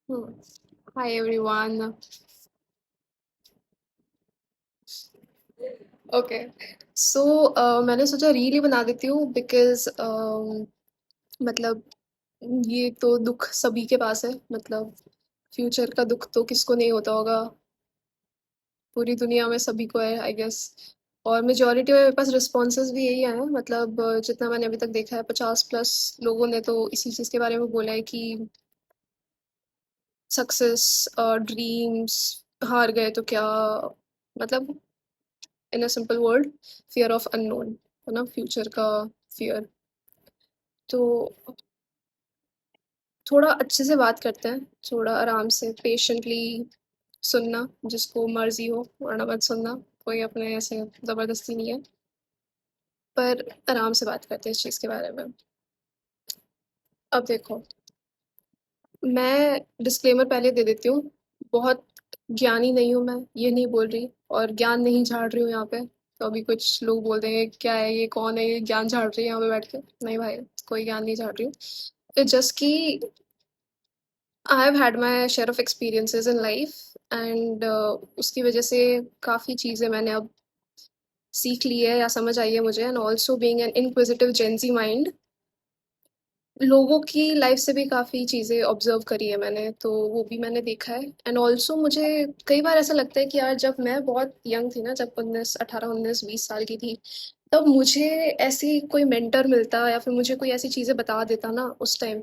Hmm. Hi everyone. Okay so मैंने सोचा reel ही बना देती हूँ बिकॉज मतलब ये तो दुख सभी के पास है। मतलब फ्यूचर का दुख तो किसको नहीं होता होगा। पूरी दुनिया में सभी को है आई गेस। और मेजोरिटी में मेरे पास रिस्पॉन्सेज भी यही आए हैं। मतलब जितना मैंने अभी तक देखा है 50+ लोगों ने तो इसी चीज़ के बारे में बोला है कि सक्सेस ड्रीम्स हार गए तो क्या। मतलब in a simple word, fear of unknown है ना, फ्यूचर का फियर। तो थोड़ा अच्छे से बात करते हैं, थोड़ा आराम से पेशेंटली सुनना, जिसको मर्जी हो वरना मत सुनना। कोई अपने ऐसे ज़बरदस्ती नहीं है, पर आराम से बात करते हैं इस चीज़ के बारे में। अब देखो, मैं डिस्क्लेमर पहले दे देती हूँ। बहुत ज्ञानी नहीं हूँ मैं, ये नहीं बोल रही, और ज्ञान नहीं झाड़ रही हूँ यहाँ पे। तो अभी कुछ लोग बोल देंगे क्या है ये, कौन है ये ज्ञान झाड़ रही है यहाँ पे बैठ के। नहीं भाई, कोई ज्ञान नहीं झाड़ रही हूँ। इट्स जस्ट कि I have had my share of experiences in life, and उसकी वजह से काफ़ी चीज़ें मैंने अब सीख ली है या समझ आई है मुझे। And also being an inquisitive Gen Z mind, लोगों की लाइफ से भी काफ़ी चीज़ें ऑब्जर्व करी है मैंने, तो वो भी मैंने देखा है। एंड ऑल्सो मुझे कई बार ऐसा लगता है कि यार, जब मैं बहुत यंग थी ना, जब 19 18 19 20 साल की थी, तब मुझे ऐसी कोई मेंटर मिलता या फिर मुझे कोई ऐसी चीज़ें बता देता ना उस टाइम,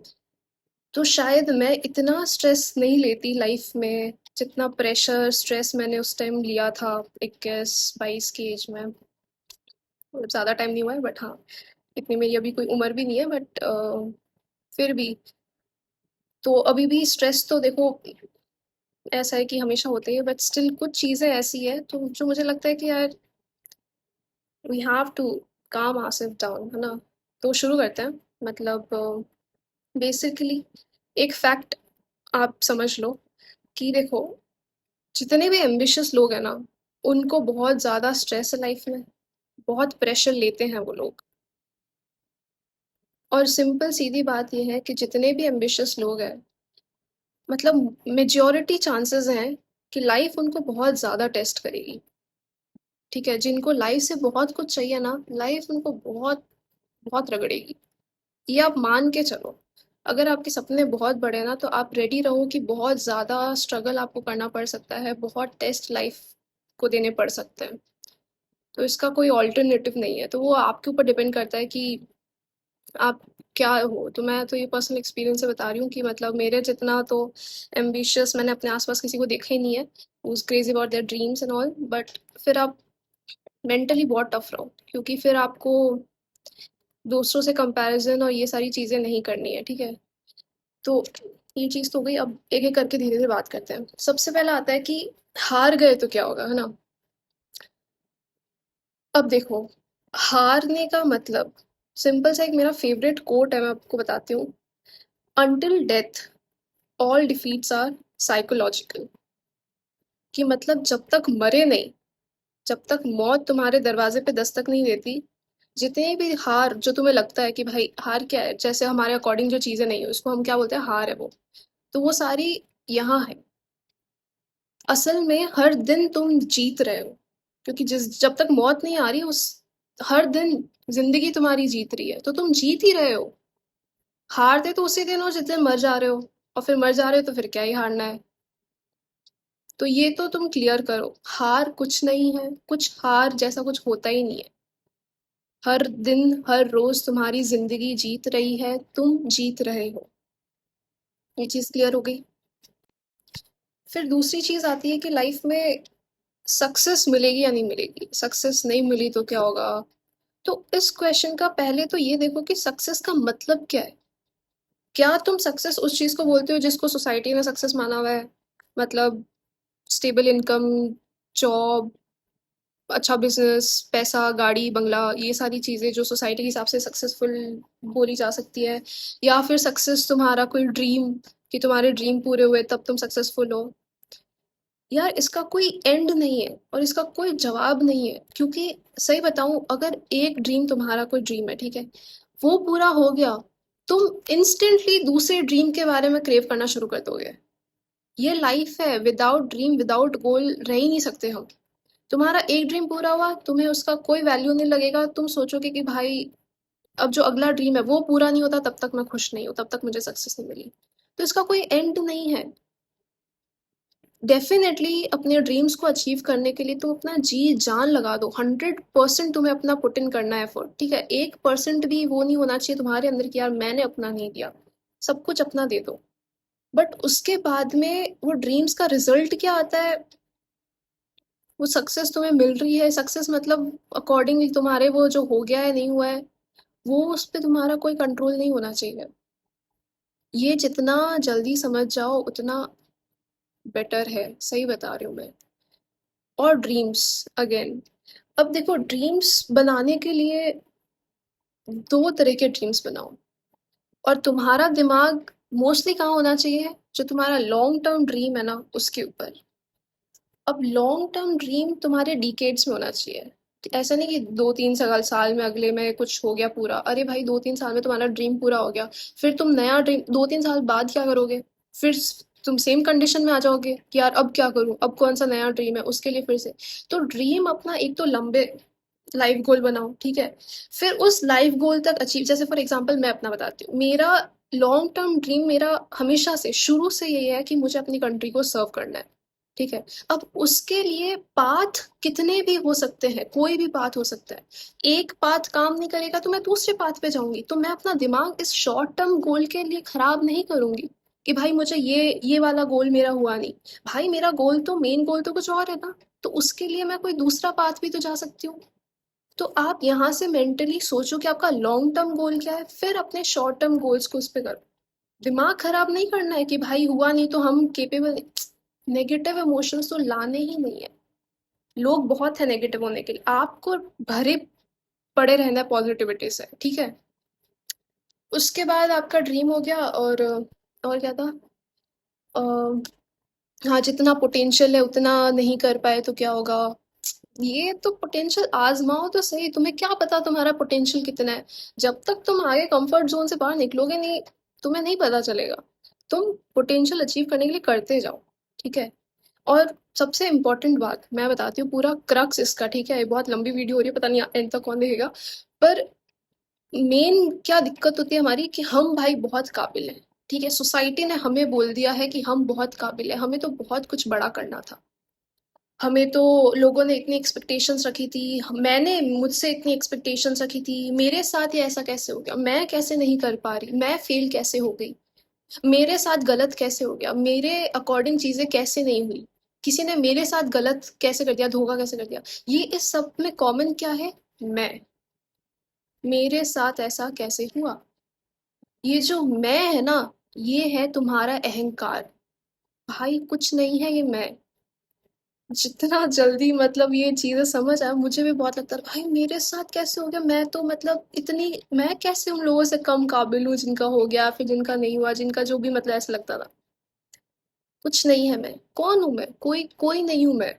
तो शायद मैं इतना स्ट्रेस नहीं लेती लाइफ में, जितना प्रेशर स्ट्रेस मैंने उस टाइम लिया था 21 22 की एज में। मतलब ज़्यादा टाइम नहीं हुआ है, बट हाँ, इतनी मेरी अभी कोई उम्र भी नहीं है, बट फिर भी। तो अभी भी स्ट्रेस तो देखो ऐसा है कि हमेशा होता ही है, बट स्टिल कुछ चीज़ें ऐसी है तो जो मुझे लगता है कि यार, वी हैव टू काम आवरसेल्फ डाउन, है ना। तो शुरू करते हैं। मतलब बेसिकली एक फैक्ट आप समझ लो कि देखो, जितने भी एम्बिशियस लोग हैं ना, उनको बहुत ज़्यादा स्ट्रेस है लाइफ में, बहुत प्रेशर लेते हैं वो लोग। और सिंपल सीधी बात ये है कि जितने भी एम्बिशियस लोग हैं, मतलब मेजॉरिटी चांसेस हैं कि लाइफ उनको बहुत ज़्यादा टेस्ट करेगी। ठीक है, जिनको लाइफ से बहुत कुछ चाहिए ना, लाइफ उनको बहुत बहुत रगड़ेगी। ये आप मान के चलो। अगर आपके सपने बहुत बड़े हैं ना, तो आप रेडी रहो कि बहुत ज़्यादा स्ट्रगल आपको करना पड़ सकता है, बहुत टेस्ट लाइफ को देने पड़ सकते हैं। तो इसका कोई ऑल्टरनेटिव नहीं है, तो वो आपके ऊपर डिपेंड करता है कि आप क्या हो। तो मैं तो ये पर्सनल एक्सपीरियंस से बता रही हूँ कि मतलब मेरे जितना तो एम्बिशियस मैंने अपने आसपास किसी को देखा ही नहीं है, who's crazy about their dreams and all। But फिर आप मेंटली बहुत टफ रहो, क्योंकि फिर आपको दूसरों से कंपैरिजन और ये सारी चीज़ें नहीं करनी है। ठीक है, तो ये चीज़ तो हो गई। अब एक एक करके धीरे धीरे बात करते हैं। सबसे पहला आता है कि हार गए तो क्या होगा, है ना। अब देखो, हारने का मतलब सिंपल सा, एक मेरा फेवरेट कोट है, मैं आपको बताती हूँ। Until death all defeats are psychological. कि मतलब जब तक मरे नहीं, जब तक मौत तुम्हारे दरवाजे पे दस्तक नहीं देती, जितनी भी हार जो तुम्हें लगता है कि भाई हार क्या है, जैसे हमारे अकॉर्डिंग जो चीज़ें नहीं है उसको हम क्या बोलते हैं, हार है वो, तो वो सारी यहाँ है। असल में हर दिन तुम जीत रहे हो, क्योंकि जिस जब तक मौत नहीं आ रही, उस हर दिन जिंदगी तुम्हारी जीत रही है, तो तुम जीत ही रहे हो। हारते तो उसी दिन हो जिस दिन मर जा रहे हो, और फिर मर जा रहे हो तो फिर क्या ही हारना है। तो ये तो तुम क्लियर करो, हार कुछ नहीं है, कुछ हार जैसा कुछ होता ही नहीं है। हर दिन हर रोज तुम्हारी जिंदगी जीत रही है, तुम जीत रहे हो। ये चीज क्लियर हो गई। फिर दूसरी चीज आती है कि लाइफ में सक्सेस मिलेगी या नहीं मिलेगी। सक्सेस नहीं मिली तो क्या होगा। तो इस क्वेश्चन का पहले तो ये देखो कि सक्सेस का मतलब क्या है। क्या तुम सक्सेस उस चीज को बोलते हो जिसको सोसाइटी ने सक्सेस माना हुआ है। मतलब स्टेबल इनकम, जॉब, अच्छा बिजनेस, पैसा, गाड़ी, बंगला, ये सारी चीज़ें जो सोसाइटी के हिसाब से सक्सेसफुल बोली जा सकती है। या फिर सक्सेस तुम्हारा कोई ड्रीम, कि तुम्हारे ड्रीम पूरे हुए तब तुम सक्सेसफुल हो। यार, इसका कोई एंड नहीं है और इसका कोई जवाब नहीं है, क्योंकि सही बताऊं, अगर एक ड्रीम, तुम्हारा कोई ड्रीम है, ठीक है, वो पूरा हो गया, तुम इंस्टेंटली दूसरे ड्रीम के बारे में क्रेव करना शुरू कर दोगे। ये लाइफ है, विदाउट ड्रीम विदाउट गोल रह ही नहीं सकते हम। तुम्हारा एक ड्रीम पूरा हुआ, तुम्हें उसका कोई वैल्यू नहीं लगेगा, तुम सोचोगे कि भाई अब जो अगला ड्रीम है वो पूरा नहीं होता तब तक मैं खुश नहीं हूँ, तब तक मुझे सक्सेस नहीं मिली। तो इसका कोई एंड नहीं है। डेफिनेटली अपने ड्रीम्स को अचीव करने के लिए तुम अपना जी जान लगा दो, 100% तुम्हें अपना पुट इन करना है एफर्ट, ठीक है। 1% भी वो नहीं होना चाहिए तुम्हारे अंदर कि यार मैंने अपना नहीं दिया। सब कुछ अपना दे दो। बट उसके बाद में वो ड्रीम्स का रिजल्ट क्या आता है, वो सक्सेस तुम्हें मिल रही है, सक्सेस मतलब अकॉर्डिंगली तुम्हारे वो जो हो गया है नहीं हुआ है, वो उस पर तुम्हारा कोई कंट्रोल नहीं होना चाहिए। ये जितना जल्दी समझ जाओ उतना बेटर है, सही बता रही हूँ मैं। और ड्रीम्स अगेन, अब देखो ड्रीम्स बनाने के लिए दो तरह के ड्रीम्स बनाओ। और तुम्हारा दिमाग मोस्टली कहाँ होना चाहिए, जो तुम्हारा लॉन्ग टर्म ड्रीम है ना उसके ऊपर। अब लॉन्ग टर्म ड्रीम तुम्हारे डिकेड्स में होना चाहिए। ऐसा नहीं कि 2-3 साल साल में अगले में कुछ हो गया पूरा, अरे भाई 2-3 साल में तुम्हारा ड्रीम पूरा हो गया, फिर तुम नया ड्रीम 2-3 साल बाद क्या करोगे? फिर तुम सेम कंडीशन में आ जाओगे कि यार अब क्या करूं, अब कौन सा नया ड्रीम है उसके लिए फिर से। तो ड्रीम अपना एक तो लंबे लाइफ गोल बनाओ, ठीक है। फिर उस लाइफ गोल तक अचीव, जैसे फॉर एग्जांपल मैं अपना बताती हूँ, मेरा लॉन्ग टर्म ड्रीम मेरा हमेशा से शुरू से यही है कि मुझे अपनी कंट्री को सर्व करना है, ठीक है। अब उसके लिए पाथ कितने भी हो सकते हैं, कोई भी पाथ हो सकता है। एक पाथ काम नहीं करेगा तो मैं दूसरे पाथ पे जाऊंगी, तो मैं अपना दिमाग इस शॉर्ट टर्म गोल के लिए खराब नहीं करूंगी कि भाई मुझे ये वाला गोल मेरा हुआ नहीं। भाई मेरा गोल तो मेन गोल तो कुछ और है ना, तो उसके लिए मैं कोई दूसरा पाथ भी तो जा सकती हूँ। तो आप यहाँ से मेंटली सोचो कि आपका लॉन्ग टर्म गोल क्या है, फिर अपने शॉर्ट टर्म गोल्स को उस पर करो। दिमाग खराब नहीं करना है कि भाई हुआ नहीं तो हम केपेबल। नेगेटिव इमोशंस तो लाने ही नहीं है। लोग बहुत है नेगेटिव होने के लिए, आपको भरे पड़े रहना है पॉजिटिविटी से, ठीक है। उसके बाद आपका ड्रीम हो गया, और क्या था, हाँ जितना पोटेंशियल है उतना नहीं कर पाए तो क्या होगा। ये तो पोटेंशियल आजमाओ तो सही, तुम्हें क्या पता तुम्हारा पोटेंशियल कितना है। जब तक तुम आगे कंफर्ट जोन से बाहर निकलोगे नहीं, तुम्हें नहीं पता चलेगा। तुम पोटेंशियल अचीव करने के लिए करते जाओ, ठीक है। और सबसे इम्पोर्टेंट बात मैं बताती हूँ, पूरा क्रक्स इसका, ठीक है। ये बहुत लंबी वीडियो हो रही है, पता नहीं एंड तक कौन देखेगा। पर मेन क्या दिक्कत होती है हमारी कि हम भाई बहुत काबिल हैं, ठीक है। सोसाइटी ने हमें बोल दिया है कि हम बहुत काबिल हैं, हमें तो बहुत कुछ बड़ा करना था। हमें तो लोगों ने इतनी एक्सपेक्टेशंस रखी थी, मैंने मुझसे इतनी एक्सपेक्टेशंस रखी थी, मेरे साथ ये ऐसा कैसे हो गया, मैं कैसे नहीं कर पा रही, मैं फेल कैसे हो गई, मेरे साथ गलत कैसे हो गया, मेरे अकॉर्डिंग चीजें कैसे नहीं हुई, किसी ने मेरे साथ गलत कैसे कर दिया, धोखा कैसे कर दिया। ये इस सब में कॉमन क्या है, मैं, मेरे साथ ऐसा कैसे हुआ। ये जो मैं है ना, ये है तुम्हारा अहंकार। भाई कुछ नहीं है ये मैं। जितना जल्दी मतलब ये चीजें समझ आए, मुझे भी बहुत लगता है भाई मेरे साथ कैसे हो गया, मैं तो मतलब इतनी, मैं कैसे उन लोगों से कम काबिल हूँ जिनका हो गया, फिर जिनका नहीं हुआ, जिनका जो भी, मतलब ऐसा लगता था। कुछ नहीं है मैं, कौन हूँ मैं, कोई कोई नहीं हूँ मैं,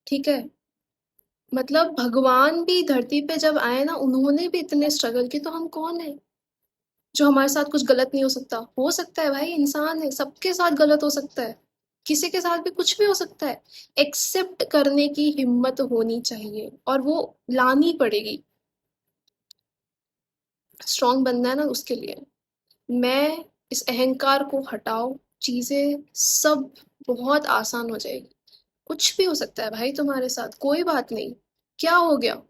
ठीक है। मतलब भगवान भी धरती पे जब आए ना, उन्होंने भी इतने स्ट्रगल किए, तो हम कौन है जो हमारे साथ कुछ गलत नहीं हो सकता है भाई, इंसान है, सबके साथ गलत हो सकता है, किसी के साथ भी कुछ भी हो सकता है। एक्सेप्ट करने की हिम्मत होनी चाहिए और वो लानी पड़ेगी। स्ट्रांग बनना है ना उसके लिए। मैं, इस अहंकार को हटाओ, चीजें सब बहुत आसान हो जाएगी। कुछ भी हो सकता है भाई तुम्हारे साथ, कोई बात नहीं। क्या हो गया,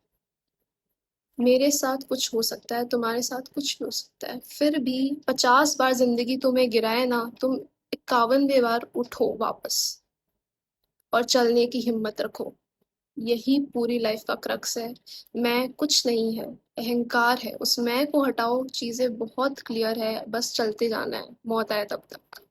मेरे साथ कुछ हो सकता है, तुम्हारे साथ कुछ भी हो सकता है, फिर भी 50 बार जिंदगी तुम्हें गिराए ना, तुम 51वें बार उठो वापस और चलने की हिम्मत रखो। यही पूरी लाइफ का क्रक्स है। मैं कुछ नहीं है, अहंकार है, उस मैं को हटाओ, चीजें बहुत क्लियर है, बस चलते जाना है, मौत आए तब तक।